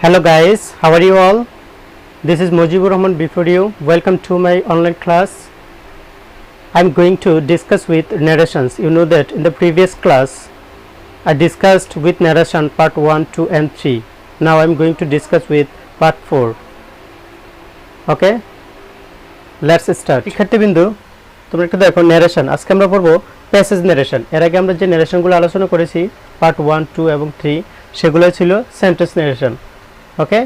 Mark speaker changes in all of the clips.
Speaker 1: Hello guys, how are you all? This is Mujibur Rahman before you. Welcome to my online class. I am going to discuss with narrations. You know that in the previous class I discussed with narration part 1, 2 and 3. Now I am going to discuss with part 4. Okay? Let's start. শিক্ষার্থীবৃন্দ তোমরা একটু দেখো narration আজকে আমরা পড়ব passage narration এর আগে আমরা যে narrationগুলো আলোচনা করেছি পার্ট 1, 2 এবং 3 সেগুলো ছিল সেন্টেন্স narration. ওকে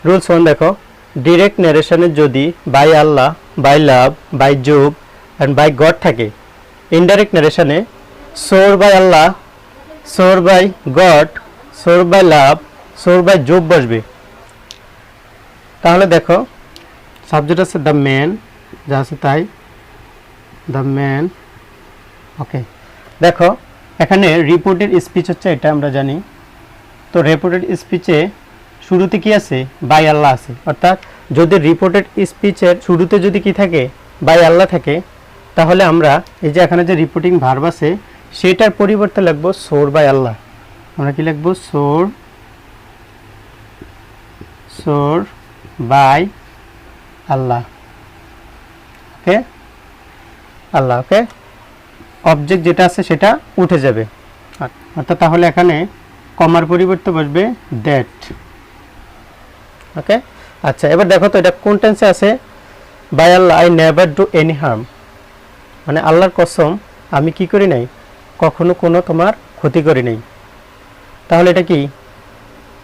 Speaker 1: রুলস 1 দেখো ডাইরেক্ট narrationে যদি by Allah by love by job and by God থাকে ইনডাইরেক্ট narrationে swear by Allah swear by God swear by love swear by job বসবে তাহলে দেখো সাবজেক্ট আছে দ্য ম্যান যা আছে তাই দ্য ম্যান ওকে দেখো এখানে রিপোর্টেড স্পিচ হচ্ছে এটা আমরা জানি তো রিপোর্টেড স্পিচে শুরুতে কি আছে বাই আল্লাহ আছে অর্থাৎ যদি রিপোর্টেড স্পিচের শুরুতে যদি কি থাকে বাই আল্লাহ থাকে তাহলে আমরা এই যে এখানে যে রিপোর্টিং ভার্ব আছে সেটার পরিবর্তে লিখব সোর বাই আল্লাহ আমরা কি লিখব সোর by Allah okay Allah okay object যেটা আছে সেটা উঠে যাবে অর্থাৎ তাহলে এখানে কমার পরিবর্তে বসবে দ্যাট ওকে আচ্ছা এবার দেখো তো এটা কোন টেন্সে আছে by Allah I never do any harm মানে আল্লাহর কসম আমি কি করি নাই কখনো কোনো তোমার ক্ষতি করি নাই তাহলে এটা কি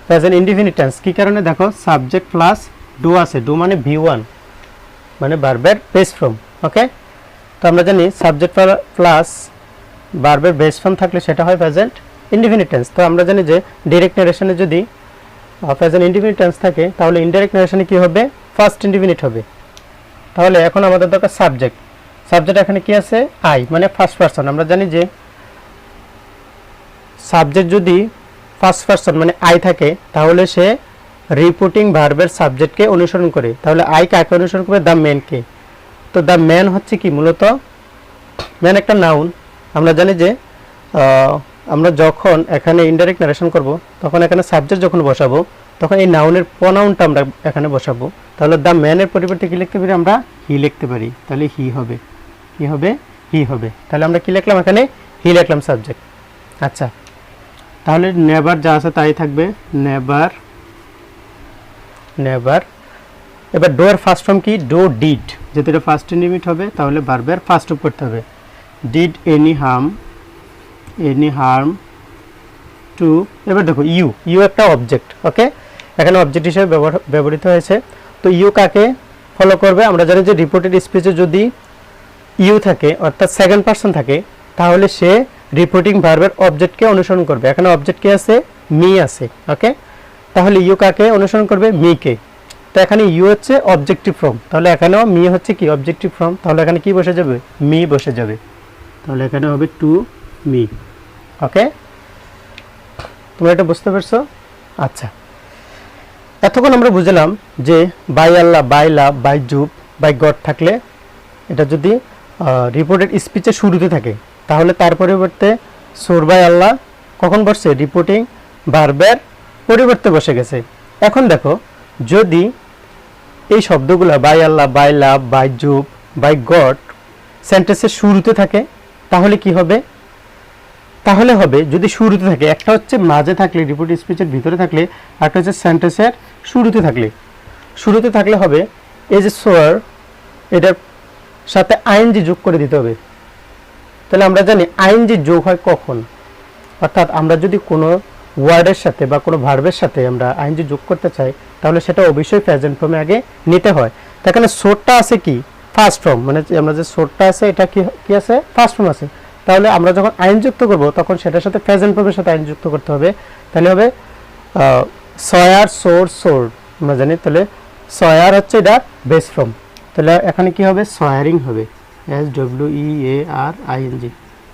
Speaker 1: প্রেজেন্ট ইনডিফিনিট টেন্স কি কারণে দেখো সাবজেক্ট প্লাস ডু আছে ডু মানে V1 মানে ভার্বের বেস ফর্ম ওকে তো আমরা জানি সাবজেক্ট প্লাস ভার্বের বেস ফর্ম থাকলে সেটা হয় প্রেজেন্ট ইনডিফিনিট টেন্স তো আমরা জানি যে ডাইরেক্ট নারেশনে যদি প্রেজেন্ট ইনডিফিনিট টেন্স থাকে তাহলে ইনডাইরেক্ট নারেশনে কি হবে ফার্স্ট ইনডিফিনিট হবে তাহলে এখন আমাদের দরকার সাবজেক্ট এখানে কি আছে আই মানে ফার্স্ট পারসন আমরা জানি যে সাবজেক্ট যদি ফার্স্ট পারসন মানে আই থাকে তাহলে সে রিপোর্টিং ভার্বের সাবজেক্টকে অনুসরণ করে তাহলে আই কাকে অনুসরণ করবে দ্য ম্যানকে তো দ্য ম্যান হচ্ছে কি মূলত ম্যান একটা নাউন আমরা জানি যে আমরা যখন এখানে ইনডাইরেক্ট নারেশন করব তখন এখানে সাবজেক্ট যখন বসাবো তখন এই নাউনের প্রনাউনটা আমরা এখানে বসাবো তাহলে দ্য ম্যানের পরিবর্তে কি লিখতে পারি আমরা হি লিখতে পারি তাহলে হি হবে তাহলে আমরা কি লিখলাম এখানে হি লিখলাম সাবজেক্ট আচ্ছা তাহলে নেভার যা আছে তাই থাকবে নেভার এবার ডু এর ফার্স্ট ফর্ম কি ডু ডিড যেটা এটা ফার্স্ট ইনডিফিনিট হবে তাহলে ভার্বের ফার্স্ট রূপ করতে হবে ডিড এনি হার্ম টু এবার দেখো ইউ একটা অবজেক্ট ওকে এখানে অবজেক্ট হিসেবে ব্যবহৃত হয়েছে তো ইউ কাকে ফলো করবে আমরা জানি যে রিপোর্টেড স্পিচে যদি ইউ থাকে অর্থাৎ সেকেন্ড পারসন থাকে তাহলে সে রিপোর্টিং ভার্বের অবজেক্টকে অনুসরণ করবে এখানে অবজেক্ট কি আছে মি আছে ওকে তাহলে ইউ কাকে অনুসরণ করবে মি কে তো এখানে ইউ হচ্ছে অবজেক্টিভ ফর্ম তাহলে এখানেও মি হচ্ছে কি অবজেক্টিভ ফর্ম তাহলে এখানে কি বসে যাবে মি বসে যাবে তাহলে এখানে হবে টু মি ওকে তোমরা এটা বুঝতে পারছো আচ্ছা এতক্ষণ আমরা বুঝলাম যে by Allah by love by জুব by God থাকলে এটা যদি রিপোর্টেড স্পিচের শুরুতে থাকে তাহলে তার পরিবর্তে সোর বাই আল্লাহ কখন বসছে রিপোর্টিং ভার্বের পরিবর্তে বসে গেছে এখন দেখো যদি এই শব্দগুলো by Allah by love by জুব by God সেন্টেন্সের শুরুতে থাকে তাহলে কি হবে তাহলে হবে যদি শুরুতে থাকে একটা হচ্ছে মাঝে থাকলে রিপোর্ট স্পিচের ভিতরে থাকলে একটা হচ্ছে সেন্টেন্সের শুরুতে থাকলে হবে এই যে সোয়ার এটার সাথে আইএনজি যোগ করে দিতে হবে তাহলে আমরা জানি আইএনজি যোগ হয় কখন অর্থাৎ আমরা যদি কোনো ওয়ার্ডের সাথে বা কোনো ভার্বের সাথে আমরা আইএনজি যোগ করতে চাই তাহলে সেটা অবশ্যই প্রেজেন্ট ফর্মে আগে নিতে হয় তো এখানে সোরটা আছে কি ফার্স্ট ফর্ম মানে আমরা যে সোরটা আছে এটা কি আছে ফার্স্ট ফর্ম আছে তাহলে আমরা যখন আইন যুক্ত করব তখন সেটার সাথে প্রেজেন্ট ফর্মের সাথে আইন যুক্ত করতে হবে তাহলে হবে সয়ার সোর আমরা জানি তাহলে সয়ার হচ্ছে এটা বেস ফর্ম তাহলে এখানে কি হবে সয়ারিং হবে SWEARING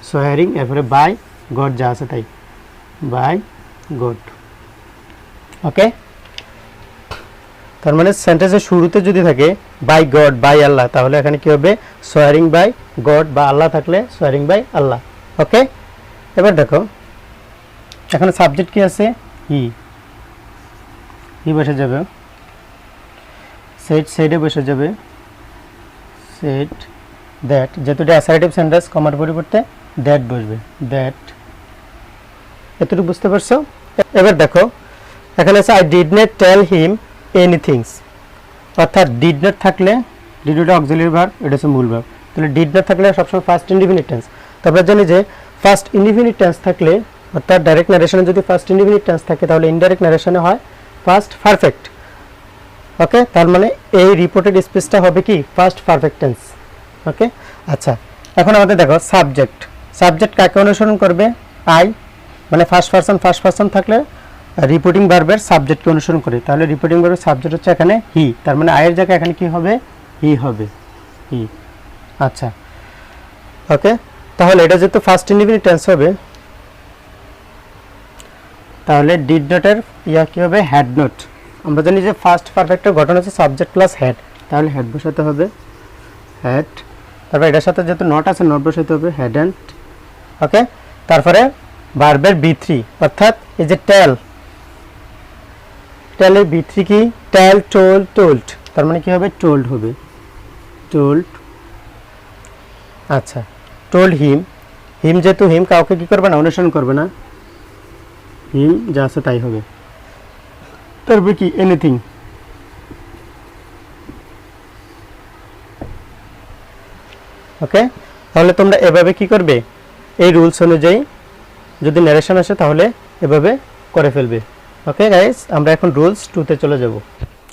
Speaker 1: সয়ারিং এরপরে বাই গড যা আছে তাই বাই গড ওকে তার মানে সেন্টেন্সের শুরুতে যদি থাকে বাই গড বাই আল্লাহ তাহলে এখানে কি হবে সোয়ারিং বাই গড বা আল্লাহ থাকলে সোয়ারিং বাই আল্লাহ ওকে এবার দেখো এখানে সাবজেক্ট কি আছে হি হি বসে যাবে, সেড সেডে বসে যাবে, সেড দ্যাট, যেহেতু এটা অ্যাসার্টিভ সেন্টেন্স কমার পরিবর্তে দ্যাট বসবে, দ্যাট। এতটুকু বুঝতে পারছো? এবার দেখো এখানে আছে I did not tell him anythings, অর্থাৎ ডিড নট থাকলে, ডিড এটা অক্সিলারি ভার্ব, এটা হচ্ছে মূল ভার্ব, তাহলে ডিড নট থাকলে সবসময় ফার্স্ট ইনডিফিনিট টেন্স। তারপরে জানি যে ফার্স্ট ইনডিফিনিট টেন্স থাকলে, অর্থাৎ ডাইরেক্ট নারেশনে যদি ফার্স্ট ইনডিফিনিট টেন্স থাকে তাহলে ইনডাইরেক্ট নারেশনে হয় ফার্স্ট পারফেক্ট। ওকে, তার মানে এই রিপোর্টেড স্পিচটা হবে কি ফার্স্ট পারফেক্ট টেন্স। ওকে, আচ্ছা এখন আমাদের দেখো সাবজেক্ট, সাবজেক্ট কাকে অনুসরণ করবে? আই, মানে ফার্স্ট পারসন থাকলে রিপোর্টিং ভার্বের সাবজেক্টকে অনুসরণ করে, তাহলে রিপোর্টিং ভার্বের সাবজেক্ট হচ্ছে এখানে হি, তার মানে আয়ের জায়গায় এখানে কি হবে? হি হবে, হি। আচ্ছা ওকে, তাহলে এটা যেহেতু ফার্স্ট ইনডিফিনিট টেন্স হবে, তাহলে ডিড নটের কি হবে? Had not. আমরা জানি যে ফার্স্ট পারফেক্টের গঠন হচ্ছে সাবজেক্ট প্লাস হ্যাড, তাহলে হ্যাড বসাতে হবে, হ্যাড। তারপর এটার সাথে যেহেতু নট আছে নট বসাতে হবে, হ্যাডন্ট। ওকে, তারপরে ভার্বের B3, অর্থাৎ এই যে টেল, টেলের B3 কি? টেল, টোল্ড, টোল্ড, তার মানে কি হবে? টোল্ড হবে, টোল্ড। আচ্ছা, টোল্ড হিম, হিম যেহেতু হিম কাউকে কি করবে না? অনুসরণ করবে না, হিম যা আছে তাই হবে। তারপরে কি? এনিথিং। ওকে, তাহলে তোমরা এভাবে কি করবে? এই রুলস অনুযায়ী যদি ন্যারেশন আসে তাহলে এভাবে করে ফেলবে। ওকে গাইস, আমরা এখন রুলস 2-তে চলে যাব।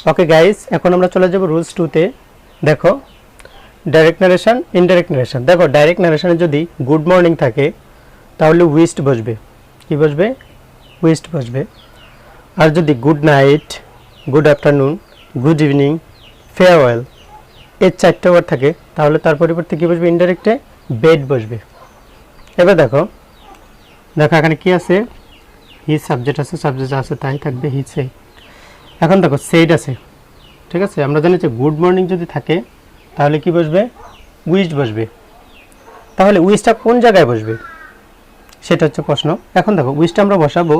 Speaker 1: ওকে গাইস, এখন আমরা চলে যাব রুলস 2-তে। দেখো ডাইরেক্ট নারেশন, ইনডাইরেক্ট নারেশন। দেখো ডাইরেক্ট নারেশনে যদি গুড মর্নিং থাকে তাহলে উইস্ট বসবে, কি বসবে? উইস্ট বসবে। আর যদি good night, good afternoon, good evening, farewell এই 4টে ওয়ার্ড থাকে তাহলে তার পরিবর্তে কী বসবে? ইনডাইরেক্টে বেড বসবে। এবার দেখো এখানে কি আছে? হি সাবজেক্ট আছে, সাবজেক্ট আছে তাই থাকবে হি সে। এখন দেখো সেইড আছে, ঠিক আছে? আমরা জানি যে গুড মর্নিং যদি থাকে তাহলে কি বসবে? উইস্ট বসবে। তাহলে উইস্টটা কোন জায়গায় বসবে সেটা হচ্ছে প্রশ্ন। এখন দেখো উইস্টটা আমরা বসাবো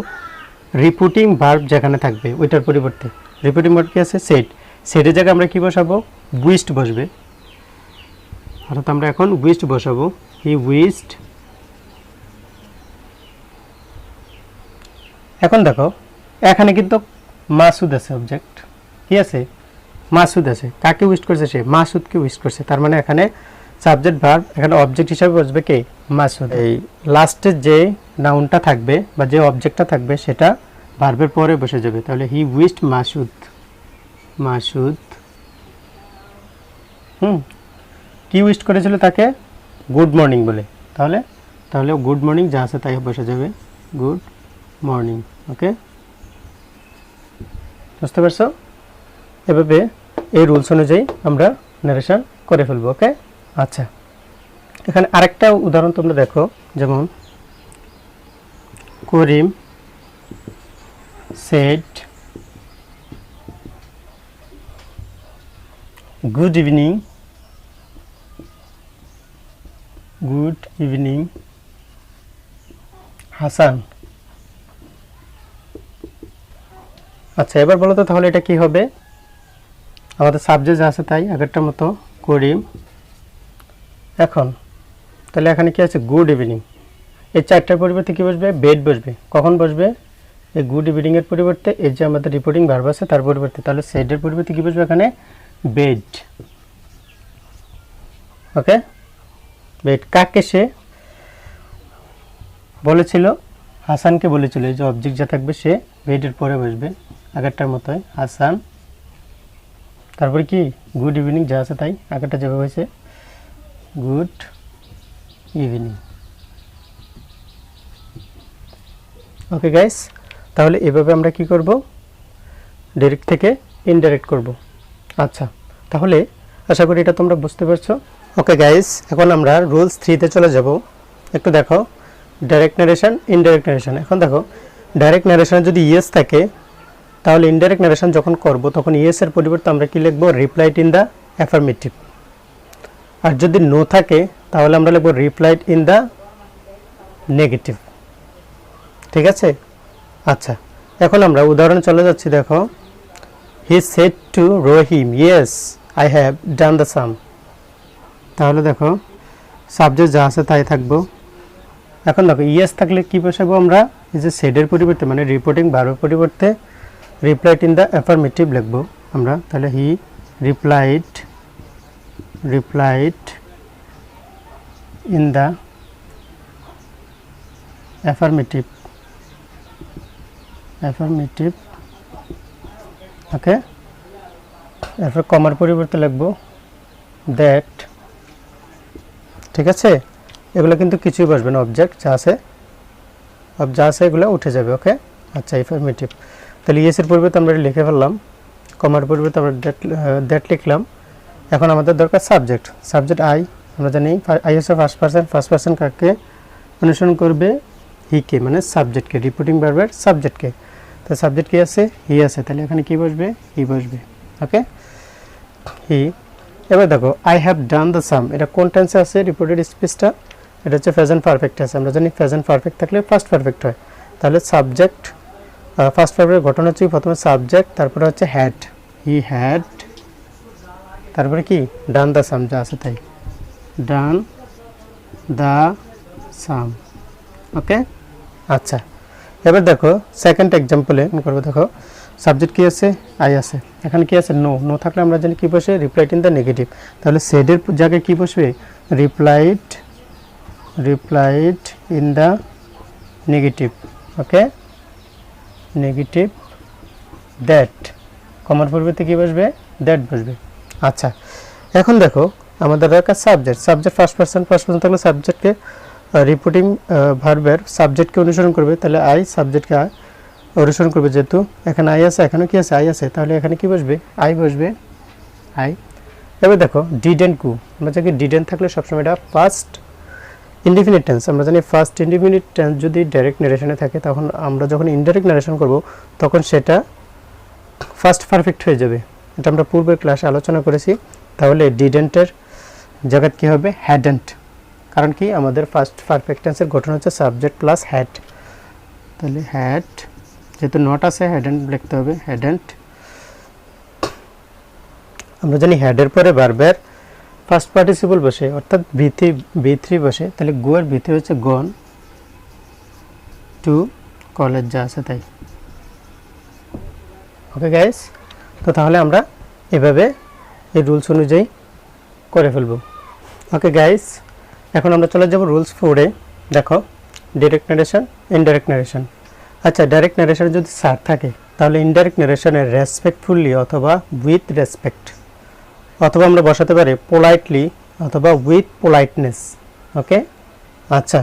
Speaker 1: রিপোর্টিং ভার্ব যেখানে থাকবে ওইটার পরিবর্তে। রিপোর্টিং ভার্ব কি আছে? সেড, সেডের জায়গায় আমরা কি বসাবো? উইস্ট বসবে। অর্থাৎ আমরা এখন উইস্ট বসাবো, হি উইস্ট। এখন দেখো এখানে কিন্তু মাসুদ আছে, অবজেক্ট কি আছে? মাসুদ আছে। কাকে উইস্ট করছে? সে মাসুদকে উইস্ট করছে। তার মানে এখানে সাবজেক্ট ভার্ব, এখানে অবজেক্ট হিসাবে বসবে কে? মাসুদ। এই লাস্টের যে নাউনটা থাকবে বা যে অবজেক্টটা থাকবে সেটা ভার্বের পরে বসে যাবে। তাহলে হি উইস্ট মাসুদ, মাসুদ। কি উইস্ট করেছিল তাকে? গুড মর্নিং বলে। তাহলে তাহলে গুড মর্নিং যা আছে তাই বসে যাবে, গুড মর্নিং। ওকে, বুঝতে পারছো? এভাবে এই রুলস অনুযায়ী আমরা নারেশন করে ফেলবো। ওকে, আচ্ছা এখানে আরেকটা উদাহরণ তোমরা দেখো, যেমন Karim said good evening, good evening Hasan. আচ্ছা এবার বলো তো তাহলে এটা কি হবে? আমাদের সাবজেক্ট যা আছে তাই আগেরটার মতো করিম। এখন তাহলে এখানে কি আছে? Good evening. এই 4টার পরিবর্তে কি বসবে? বেড বসবে। কখন বসবে? এই গুড ইভিনিং এর পরিবর্তে এই যে আমাদের রিপোর্টিং ভার্ব আছে তার পরিবর্তে, তাহলে সেডের পরিবর্তে কি বসবে? এখানে বেড। ওকে, বেড কাকে সে বলেছিল? হাসানকে বলেছিল। এই যে অবজেক্ট যা থাকবে সে বেডের পরে বসবে আগেরটার মতোই, হাসান। তারপরে কি? গুড ইভিনিং যা আছে তাই আগেরটা যেভাবে হয়েছে, গুড ইভিনিং। ওকে গাইস, তাহলে এভাবে আমরা কি করব? ডাইরেক্ট থেকে ইনডাইরেক্ট করব। আচ্ছা তাহলে আশা করি এটা তোমরা বুঝতে পারছো। ওকে গাইস, এখন আমরা রুলস 3-তে চলে যাব। একটু দেখো ডাইরেক্ট নারেশন, ইনডাইরেক্ট নারেশন। এখন দেখো ডাইরেক্ট নারেশনে যদি ইয়েস থাকে তাহলে ইনডাইরেক্ট নারেশন যখন করব তখন ইয়েস এর পরিবর্তে আমরা কি লিখব? Replied in the affirmative. আর যদি নো থাকে তাহলে আমরা লিখব রিপ্লাইড ইন দ্য নেগেটিভ। ঠিক আছে? আচ্ছা এখন আমরা উদাহরণে চলে যাচ্ছি। দেখো he said to Rahim yes I have done the sum. তাহলে দেখো সাবজেক্ট যা আছে তাই থাকবো। এখন দেখো ইয়েস থাকলে কি বসাবো আমরা, এই যে সেডের পরিবর্তে মানে রিপোর্টিং ভার্বের পরিবর্তে রিপ্লাইড ইন দ্য অ্যাফার্মেটিভ লিখবো আমরা। তাহলে he replied in the affirmative okay. এরপর কমার পরিবর্তে লিখবো দ্যাট। ঠিক আছে, এগুলো কিন্তু কিছুই বসবে না, অবজেক্ট যা আছে এগুলো উঠে যাবে। ওকে আচ্ছা, অ্যাফার্মেটিভ। তাহলে ইয়েসের পরিবর্তে আমরা লিখে ফেললাম, কমার পরিবর্তে আমরা দ্যাট লিখলাম। এখন আমাদের দরকার সাবজেক্ট আই। আমরা জানি আই হচ্ছে ফার্স্ট পারসন কাকে অনুসরণ করবে, হিকে মানে সাবজেক্টকে, রিপোর্টিং ভার্বের সাবজেক্টকে। তো সাবজেক্ট কি আছে, হি আছে, তাহলে এখানে কি বসবে, হি বসবে। ওকে হি। এবার দেখো আই হ্যাভ ডান দ্য সাম, এটা কোন টেন্সে আছে রিপোর্টেড স্পিচটা, এটা হচ্ছে প্রেজেন্ট পারফেক্ট আছে। আমরা জানি প্রেজেন্ট পারফেক্ট থাকলে ফার্স্ট পারফেক্ট হয়। তাহলে সাবজেক্ট ফার্স্ট পারফেক্টের ঘটনা হচ্ছে প্রথমে সাবজেক্ট, তারপরে হচ্ছে হ্যাড, হি হ্যাড, তারপরে কি ডান দ্য সাম যা আছে তাই, ডান দ্য সাম। ওকে আচ্ছা, এবার দেখো সেকেন্ড এক্সাম্পলে করবো। দেখো সাবজেক্ট কি আছে, আই আছে, এখানে কি আছে, নো থাকলে আমরা জানি কি বসে, রিপ্লাইড ইন দ্য নেগেটিভ। তাহলে সেডের জায়গায় কি বসবে, replied in the negative. Okay negative that, কমার পরিবর্তে কি বসবে, দ্যাট বসবে। আচ্ছা এখন দেখো আমাদের দরকার সাবজেক্ট ফার্স্ট পারসন থাকলে সাবজেক্টকে রিপোর্টিং ভার্বের সাবজেক্টকে অনুসরণ করবে। তাহলে আই সাবজেক্টকে অনুসরণ করবে, যেহেতু এখানে আই আছে, এখানে কি আছে, আই আছে, তাহলে এখানে কি বসবে, আই বসবে, আই। এবার দেখো ডিডেন্ট গো, আমরা জানি ডিডেন্ট থাকলে সবসময় এটা ফার্স্ট ইনডিফিনিট টেন্স। আমরা জানি ফার্স্ট ইনডিফিনিট টেন্স যদি ডাইরেক্ট নারেশনে থাকে, তখন আমরা যখন ইনডাইরেক্ট নারেশন করব তখন সেটা ফার্স্ট পারফেক্ট হয়ে যাবে। এটা আমরা পূর্বের ক্লাসে আলোচনা করেছি। তাহলে ডিডেন্টের জায়গায় কী হবে, হ্যাডেন্ট, কারণ কি আমাদের ফার্স্ট পারফেক্ট টেন্সের গঠন হচ্ছে সাবজেক্ট প্লাস হ্যাড। তাহলে হ্যাড, যেহেতু নট আছে হ্যাডেন্ট লিখতে হবে, হ্যাডেন্ট। আমরা জানি হ্যাডের পরে ভার্বের ফার্স্ট পার্টিসিপল বসে, অর্থাৎ বি3 বসে। তাহলে গো এর বি3 হচ্ছে গন টু কলেজ যা আছে তাই। ওকে গাইস, তো তাহলে আমরা এভাবে এই রুলস অনুযায়ী করে ফেলব। ওকে গাইস, এখন আমরা চলে যাব রুলস 4-এ। দেখো ডাইরেক্ট নারেশন, ইনডাইরেক্ট নারেশন। আচ্ছা ডাইরেক্ট নারেশন যদি স্যার থাকে, তাহলে ইনডাইরেক্ট নারেশনে রেসপেক্টফুলি অথবা উইথ রেসপেক্ট, অথবা আমরা বসাতে পারি পোলাইটলি অথবা উইথ পোলাইটনেস। ওকে আচ্ছা,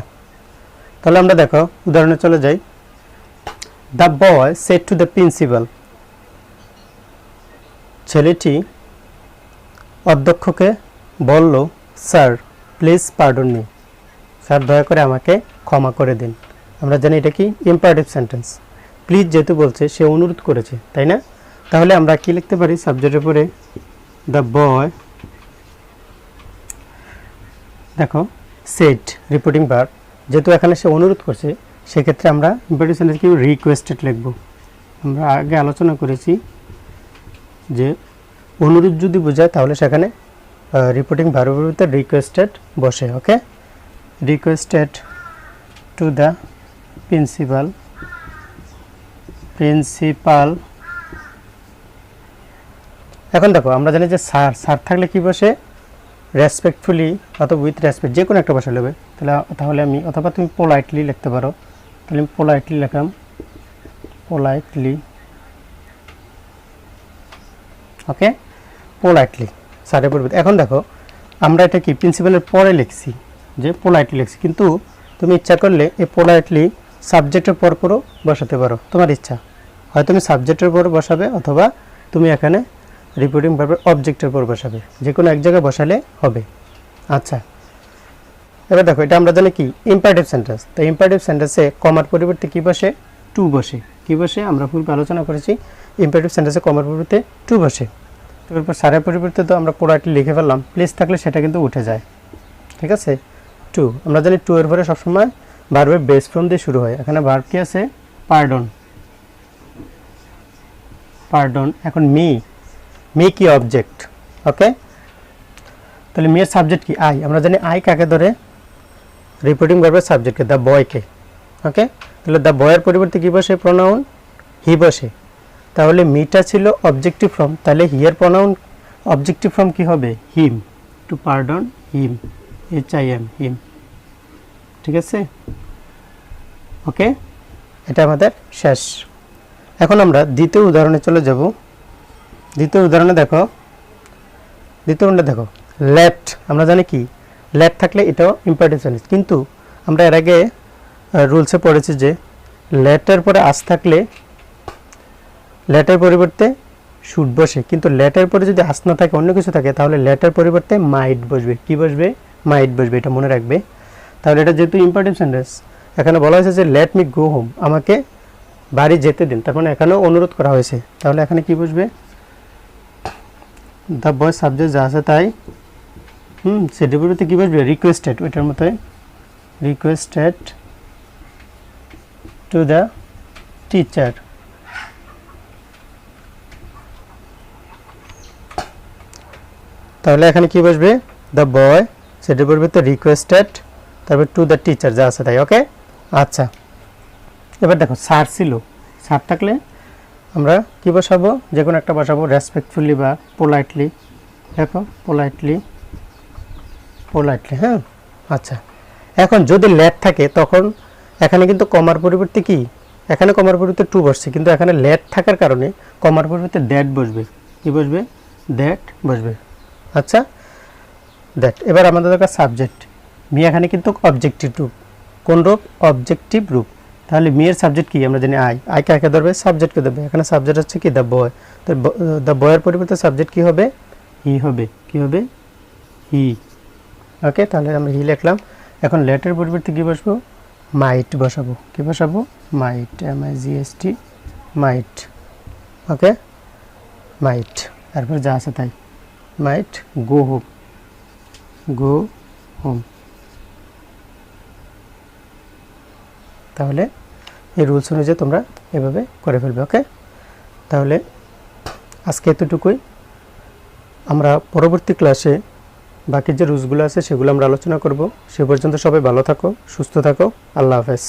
Speaker 1: তাহলে আমরা দেখো উদাহরণে চলে যাই। The boy said to the principal, ছেলেটি অধ্যক্ষকে বলল, sir please pardon me, sir দয়া করে আমাকে ক্ষমা করে দিন। আমরা জানি এটা কি ইম্পারেটিভ সেন্টেন্স। প্লিজ যেহেতু বলছে, সে অনুরোধ করেছে, তাই না? তাহলে আমরা কি লিখতে পারি সাবজেক্টের পরে, দ্য বয়, দেখো সেড রিপোর্টিং ভার্ব, যেহেতু এখানে সে অনুরোধ করছে, সেক্ষেত্রে আমরা ইম্পারেটিভ সেন্টেন্স কি রিকোয়েস্টেড লিখব। আমরা আগে আলোচনা করেছি যে অনুরোধ যদি বোঝায় তাহলে সেখানে রিপোর্টিং ভার্বের ভিতরে রিকোয়েস্টেড বসে। ওকে রিকোয়েস্টেড টু দ্য প্রিন্সিপাল, এখন দেখো আমরা জানি যে স্যার থাকলে কি বসে, রেসপেক্টফুলি অথবা উইথ রেসপেক্ট, যে কোনো একটা বসে নেবে। তাহলে আমি, অথবা তুমি পোলাইটলি লিখতে পারো। তাহলে আমি পোলাইটলি লিখলাম, পোলাইটলি। ওকে পোলাইটলি স্যারের পরিবর্তে। এখন দেখো আমরা এটা কি প্রিন্সিপালের পরে লিখছি, যে পোলাইটলি লিখছি, কিন্তু তুমি ইচ্ছা করলে এই পোলাইটলি সাবজেক্টের পর পরও বসাতে পারো, তোমার ইচ্ছা। হয় তুমি সাবজেক্টের পর বসাবে, অথবা তুমি এখানে রিপোর্টিং ভার্বের অবজেক্টের পর বসাবে, যে কোনো এক জায়গায় বসালে হবে। আচ্ছা এবার দেখো এটা আমরা জানি কি ইম্পারেটিভ সেন্টেন্স। তো ইম্পারেটিভ সেন্টেন্সে কমার পরিবর্তে কি বসে, টু বসে। কি বসে আমরা পূর্বে আলোচনা করেছি, ইম্পারেটিভ সেন্টেন্সে কমার পরিবর্তে টু বসে। তারপর স্যারের পরিবর্তে তো আমরা পোলাইটলি লিখে ফেললাম, প্লিজ থাকলে সেটা কিন্তু উঠে যায়। ঠিক আছে, টু, আমরা জানি টু এর পরে সবসময় ভার্বের বেস ফর্ম দিয়ে শুরু হয়। এখানে ভার্ব কি আছে, পার্ডন। পার্ডন। এখন মি কি অবজেক্ট, ওকে। তাহলে মি এর সাবজেক্ট কি আই, আমরা জানি আই কাকে ধরে, রিপোর্টিং ভার্বের সাবজেক্টকে, দ্য বয়কে, ওকে। তাহলে দ্য বয়ের পরিবর্তে কি বসে, প্রোনাউন হি বসে। তাহলে মিটা ছিল অবজেক্টিভ ফর্ম, তাহলে হিয়ার প্রোনাউন অবজেক্টিভ ফর্ম কি হবে, হিম, টু পার্ডন হিম, HIM, হিম, ঠিক আছে, ওকে। এটা আমাদের শেষ। এখন আমরা দ্বিতীয় উদাহরণে চলে যাব। দ্বিতীয় উদাহরণে দেখো, লেট, আমরা জানি কি লেট থাকলে এটাও ইম্পারেটিভ সেন্টেন্স, কিন্তু আমরা এর আগে রুলসে পড়েছি যে লেটের পরে আস থাকলে লেটের পরিবর্তে শুড বসে, কিন্তু লেটের পরে যদি আস না থাকে অন্য কিছু থাকে তাহলে লেটের পরিবর্তে মাইট বসবে। কি বসবে, মাইট বসবে, এটা মনে রাখবে। তাহলে এটা যেহেতু ইম্পারেটিভ সেন্টেন্স, এখানে বলা হয়েছে যে লেট মি গো হোম, আমাকে বাড়ি যেতে দিন, তার মানে এখানেও অনুরোধ করা হয়েছে। তাহলে এখানে কি বসবে, দ্য বয় সাবজেক্ট যা আছে তাই, সেটির পরিবর্তে কি বসবে, রিকোয়েস্টেড, ওইটার মতোই, রিকোয়েস্টেড টু দ্য টিচার। তাহলে এখানে কি বসবে, দ্য বয়, সেটির পরিবর্তে রিকোয়েস্টেড, তারপর টু দ্য টিচার যা আছে তাই, ওকে। আচ্ছা, এবার দেখো স্যার ছিল, স্যার থাকলে আমরা কি বসাবো, যে কোনো একটা বসাবো, রেসপেক্টফুলি বা পোলাইটলি, দেখো পোলাইটলি, হ্যাঁ। আচ্ছা, এখন যদি লেট থাকে তখন এখানে কিন্তু কমার পরিবর্তে কি, এখানে কমার পরিবর্তে টু বসছে, কিন্তু এখানে লেট থাকার কারণে কমার পরিবর্তে দ্যাট বসবে। কি বসবে, দ্যাট বসবে। আচ্ছা, দ্যাট। এবার আমাদের দরকার সাবজেক্ট। মি এখানে কিন্তু অবজেক্টিভ রূপ, কোন রূপ, অবজেক্টিভ রূপ। তাহলে মি এর সাবজেক্ট কি, আমরা জানি আই কাকে ধরবে, সাবজেক্টকে ধরবে। এখানে সাবজেক্ট হচ্ছে কি, দ্য বয়। তো দ্য বয়ের পরিবর্তে সাবজেক্ট কি হবে, হি হবে। কি হবে, হি, ওকে। তাহলে আমরা হি লিখলাম। এখন লেটের পরিবর্তে কি বসবো, মাইট বসাবো। কি বসাবো, মাইট, MIGHT, মাইট, ওকে, মাইট। তারপর যা আছে তাই, মাইট গো হোম, গো হোম। তাহলে এই রুলস অনুযায়ী তোমরা এভাবে করে ফেলবে, ওকে। তাহলে আজকে এতটুকুই। আমরা পরবর্তী ক্লাসে বাকি যে রুলসগুলো আছে সেগুলো আমরা আলোচনা করব। সে পর্যন্ত সবাই ভালো থাকো, সুস্থ থাকো। আল্লাহ হাফেজ।